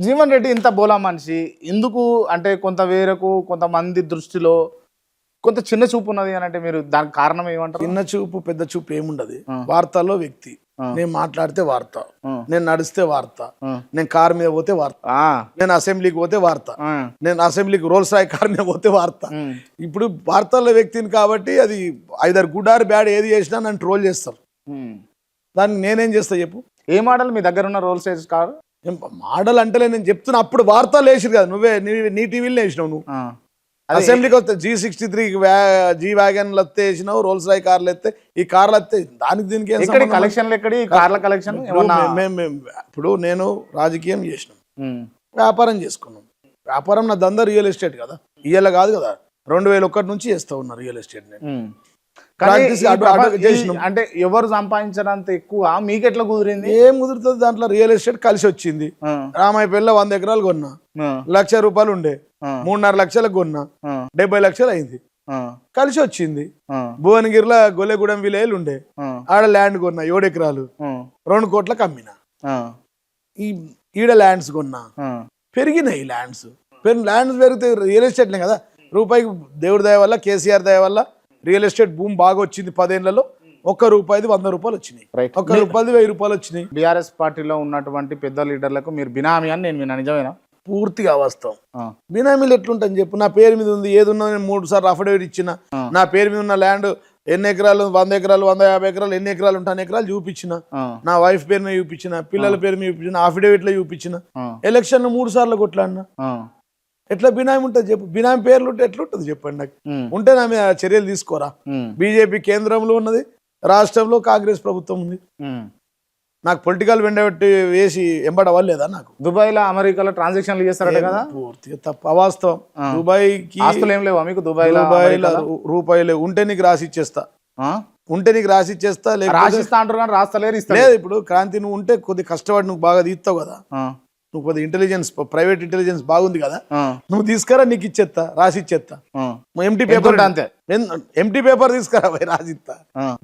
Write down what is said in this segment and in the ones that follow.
జీవన్ రెడ్డి ఇంత బోలా మనిషి ఎందుకు అంటే కొంత వేరకు కొంతమంది దృష్టిలో కొంత చిన్న చూపు ఉన్నది అని అంటే మీరు దానికి కారణం ఏమంటారు? చిన్న చూపు పెద్ద చూపు ఏముండదు. వార్తల్లో వ్యక్తి, నేను మాట్లాడితే వార్త, నేను నడిస్తే వార్త, నేను కార్ మీద పోతే వార్త, నేను అసెంబ్లీకి పోతే వార్త, నేను అసెంబ్లీకి రోల్స్ రాయ్ కార్ మీద పోతే వార్త. ఇప్పుడు వార్తల్లో వ్యక్తిని కాబట్టి అది ఐదర్ గుడ్ ఆర్ బ్యాడ్ ఏది చేసినా నన్ను ట్రోల్ చేస్తారు. దానికి నేనేం చేస్తా చెప్పు? ఏ మోడల్ మీ దగ్గర ఉన్న రోల్స్ రైస్ కార్? మోడల్ అంటే నేను చెప్తున్నా, అప్పుడు వార్తలు వేసిరు కదా, నువ్వే నీ టీవీలో వేసినావు. నువ్వు అసెంబ్లీకి వస్తే G63 జీ వ్యాగన్లు వస్తే వేసినావు, రోల్స్ రాయ్ కార్లు వస్తే, ఈ కార్లు వస్తే దానికి దీనికి కలెక్షన్ కార్ల కలెక్షన్. ఇప్పుడు నేను రాజకీయం చేసినాం, వ్యాపారం చేసుకున్నాం. వ్యాపారం నా దందా రియల్ ఎస్టేట్ కదా, ఇయ్యాల కాదు కదా. 2001 నుంచి చేస్తా ఉన్నా రియల్ ఎస్టేట్. అంటే ఎవరు సంపాదించడంత ఎక్కువ మీకు ఎట్లా కుదిరింది? ఏం కుదురుతుంది దాంట్లో? రియల్ ఎస్టేట్ కలిసి వచ్చింది. రామాయపల్లిలో 100 ఎకరాలు కొన్నా, ₹1,00,000 ఉండే, 3.5 లక్షలకు కొన్నా, 70 లక్షలు అయింది. కలిసి వచ్చింది. భువనగిరిలో గొల్లెగూడెం విలేజ్ ఉండే, ఆడ ల్యాండ్ కొన్నా 7 ఎకరాలు, 2 కోట్లకు అమ్మినా. ఈడ ల్యాండ్స్ కొన్నా, పెరిగినాయి ల్యాండ్స్. ల్యాండ్స్ పెరిగితే రియల్ ఎస్టేట్లే కదా. రూపాయికి దేవుడి దయ వల్ల, కేసీఆర్ దయ వల్ల రియల్ ఎస్టేట్ భూమి బాగా వచ్చింది. 10 ఏళ్లలో ₹1 ₹100 వచ్చినాయి, ₹1 ₹1000 వచ్చినాయి. బీఆర్ఎస్ పార్టీలో ఉన్నటువంటి పెద్ద లీడర్లకు మీరు బినామీ అని నేను విన్నా, నిజమేనా? పూర్తిగా వాస్తవం. బినామీలు ఎట్లుంటని చెప్పు. నా పేరు మీద ఉంది, ఏది ఉన్నా నేను 3 సార్లు అఫిడవిట్ ఇచ్చిన. నా పేరు మీద ఉన్న ల్యాండ్ ఎన్ని ఎకరాలు, 100 ఎకరాలు, 150 ఎకరాలు, ఎన్ని ఎకరాలు ఉంటాను ఎకరాలు చూపించిన. నా వైఫ్ పేరు మీద చూపించిన, పిల్లల పేరు మీద చూపించిన, అఫిడవిట్ లో చూపించిన. ఎలక్షన్ 3 సార్లు కొట్లాడినా. ఎట్లా బినామీ ఉంటుంది చెప్పు? బినామీ పేర్లు ఉంటే ఎట్లుంటది చెప్పండి నాకు. ఉంటే నా మీద చర్యలు తీసుకోరా. బీజేపీ కేంద్రంలో ఉన్నది, రాష్ట్రంలో కాంగ్రెస్ ప్రభుత్వం ఉంది. నాకు పొలిటికల్ వెండబెట్టి వేసి ఎంబడ అవ్వలేదా? నాకు దుబాయ్ లో అమెరికాలో ట్రాన్సాక్షన్లు చేస్తారట కదా? పూర్తిగా తప్పు, అవాస్తవం. దుబాయ్కి ఆస్తులు ఏం లేవా మీకు? దుబాయ్ రూపాయలు ఉంటే నీకు రాసి ఇచ్చేస్తా, ఉంటే నీకు రాసి ఇచ్చేస్తా. రాసిస్తా అంటారు కానీ రాస్తలేరు. లేదు, ఇప్పుడు క్రాంతి నువ్వు ఉంటే కొద్ది కష్టపడి నువ్వు బాగా తీస్తావు కదా, నువ్వు కొద్ది ఇంటెలిజెన్స్, ప్రైవేట్ ఇంటెలిజెన్స్ బాగుంది కదా, నువ్వు తీసుకురా, నీకు ఇచ్చేస్తా, రాసి ఇచ్చేస్తా. ఎంటీ పేపర్ అంతే, ఎంటీ పేపర్ తీసుకురా పోయి రాసిస్తా.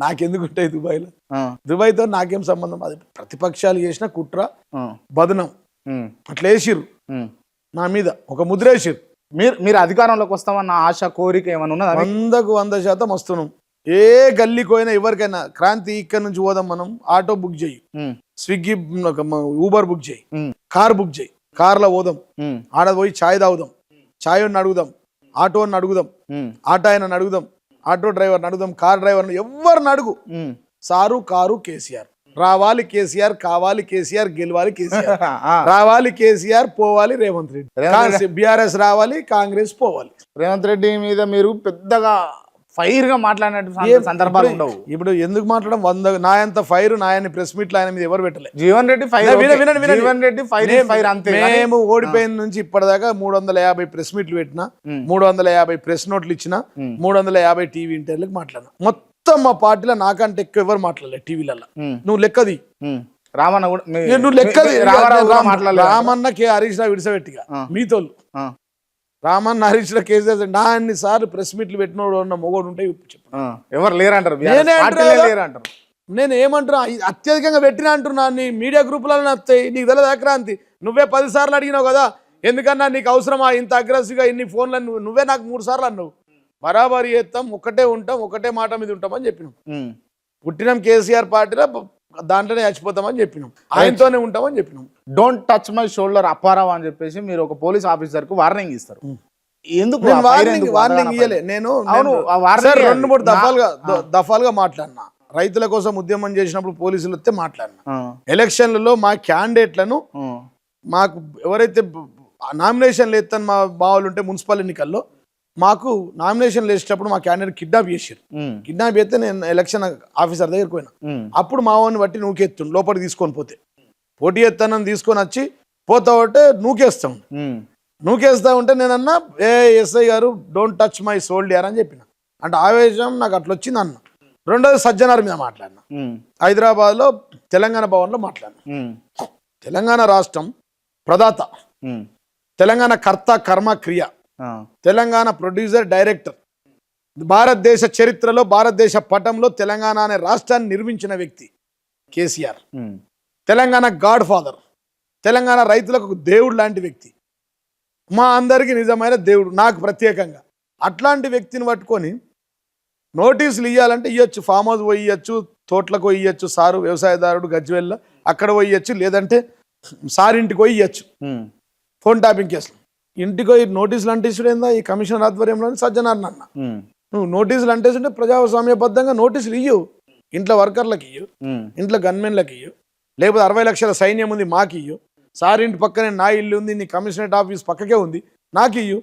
నాకెందుకు ఉంటాయి దుబాయ్లో? దుబాయ్తో నాకేం సంబంధం? అది ప్రతిపక్షాలు చేసిన కుట్ర, బదనం. అట్లా వేసిర్రు నా మీద, ఒక ముద్ర వేసిర్రు. మీరు అధికారంలోకి వస్తామన్న ఆశ, కోరిక ఏమన్నా ఉన్నదా? 100% వస్తున్నాం. ఏ గల్లీకి పోయినా ఎవరికైనా క్రాంతి ఇక్కడ నుంచి పోదాం, మనం ఆటో బుక్ చేయి, స్విగ్గీ ఊబర్ బుక్ చేయి, కార్ బుక్ చేయి, కార్లో పోదాం, ఆడ పోయి ఛాయ్ తాగుదాం, ఛాయ్ అడుగుదాం, ఆటో అని అడుగుదాం, ఆటో ఆయన అడుగుదాం, ఆటో డ్రైవర్ని అడుగుదాం, కార్ డ్రైవర్ని, ఎవరిని అడుగు. సారు కారు కేసీఆర్, రావాలి కేసీఆర్, కావాలి కేసీఆర్, గెలవాలి కేసీఆర్, రావాలి కేసీఆర్, పోవాలి రేవంత్ రెడ్డి, బీఆర్ఎస్ రావాలి, కాంగ్రెస్ పోవాలి. రేవంత్ రెడ్డి మీద మీరు పెద్దగా ఫైర్ గా మాట్లాడినట్టు సందర్భాలు ఉండవు. ఇప్పుడు ఎందుకు మాట్లాడడం? 100 నా ఎంత ఫైర్, నా ప్రెస్ మీట్లు ఆయన మీద ఎవరు పెట్టలేదు. జీవన్ రెడ్డి ఫైర్ అంతే. మేము ఓడిపోయిన నుంచి ఇప్పటిదాకా 350 ప్రెస్ మీట్లు పెట్టినా, 350 ప్రెస్ నోట్లు ఇచ్చిన, 350 టీవీ ఇంటర్వ్యూలకు మాట్లాడినా. మొత్తం మా పార్టీలో నాకంటే ఎక్కువ ఎవరు మాట్లాడలేదు టీవీలలో. నువ్వు లెక్కది రామన్న కూడా, నువ్వు లెక్కది రామన్న కే హరీష్ రావు విడిసబెట్టిగా మీతో రామన్న హరీష్ రావు కేసీఆర్ నా అన్ని సార్లు ప్రెస్ మీట్లు పెట్టినోడు ఉన్న మొగోడు ఉంటే ఎవరు లేరంటారు. నేను ఏమంటున్నా, అత్యధికంగా పెట్టినా అంటున్నా. నీ మీడియా గ్రూపులలో వస్తాయి, నీకు తెలియదు క్రాంతి. నువ్వే 10 సార్లు అడిగినావు కదా, ఎందుకన్నా నీకు అవసరమా ఇంత అగ్రెసివ్గా ఇన్ని ఫోన్లు? నువ్వే నాకు 3 సార్లు అన్నావు. బరాబరి చేస్తాం, ఒకటే ఉంటాం, ఒకటే మాట మీద ఉంటామని చెప్పినాం. పుట్టినాం కేసీఆర్ పార్టీలో, దాంట్లోనే చచ్చిపోతామని చెప్పినాం, ఆయనతోనే ఉంటామని చెప్పినాం. Don't touch my shoulder Apparao అని చెప్పేసి మీరు ఒక పోలీస్ ఆఫీసర్ కు వార్నింగ్ ఇస్తారు. ఎందుకు వార్నింగ్ ఇయ్యలే? నేను 2-3 దఫాలుగా మాట్లాడినా. రైతుల కోసం ఉద్యమం చేసినప్పుడు పోలీసులు వస్తే మాట్లాడినా. ఎలక్షన్లలో మా క్యాండిడేట్లను, మాకు ఎవరైతే నామినేషన్లు ఎత్తాను మా బావులు ఉంటే మున్సిపల్ ఎన్నికల్లో, మాకు నామినేషన్లు వేసేటప్పుడు మా క్యాండిడేట్ కిడ్నాప్ చేసారు. కిడ్నాప్ చేస్తే నేను ఎలక్షన్ ఆఫీసర్ దగ్గరికి పోయినా. అప్పుడు మా వాడిని బట్టి నూకెత్తుండు, లోపలికి తీసుకొని పోతే పోటీ ఎత్తానని తీసుకొని వచ్చి పోతా ఉంటే నూకేస్తా ఉంటే నేనన్నా, ఎస్ఐ గారు డోంట్ టచ్ మై సోల్డియర్ అని చెప్పిన. అంటే ఆవేశం నాకు అట్లా వచ్చింది అన్న. రెండోది సజ్జనార్ మీద మాట్లాడినా. హైదరాబాద్లో తెలంగాణ భవన్లో మాట్లాడినా. తెలంగాణ రాష్ట్రం ప్రదాత, తెలంగాణ కర్త కర్మ క్రియ, తెలంగాణ ప్రొడ్యూసర్ డైరెక్టర్, భారతదేశ చరిత్రలో, భారతదేశ పటంలో తెలంగాణ అనే రాష్ట్రాన్ని నిర్మించిన వ్యక్తి కేసీఆర్. తెలంగాణ గాడ్ ఫాదర్, తెలంగాణ రైతులకు ఒక దేవుడు లాంటి వ్యక్తి, మా అందరికీ నిజమైన దేవుడు, నాకు ప్రత్యేకంగా. అట్లాంటి వ్యక్తిని పట్టుకొని నోటీసులు ఇవ్వాలంటే ఇవ్వచ్చు, ఫామ్ హౌస్ పోయి ఇవ్వచ్చు, తోటలకు పోయి ఇవ్వచ్చు, సారు వ్యవసాయదారుడు గజ్వెల్ల అక్కడ పోయి ఇవ్వచ్చు, లేదంటే సార్ ఇంటికి పోయి ఇవ్వచ్చు. ఫోన్ ట్యాపింగ్ కేసులు ఇంటికి పోయి నోటీసులు అంటేసుడేందా ఈ కమిషనర్ ఆధ్వర్యంలోని సజ్జనార్ అన్న. నువ్వు నోటీసులు అంటేసుంటే ప్రజాస్వామ్యబద్ధంగా నోటీసులు ఇయ్యవు, ఇంట్లో వర్కర్లకు ఇయ్యు, ఇంట్లో గన్మెన్లకు ఇయ్యు, లేకపోతే 60 లక్షల సైన్యం ఉంది మాకు ఇయ్యు, సార్ ఇంటి పక్కనే నా ఇల్లు ఉంది, నీ కమిషనరేట్ ఆఫీస్ పక్కకే ఉంది నాకు ఇయ్యు.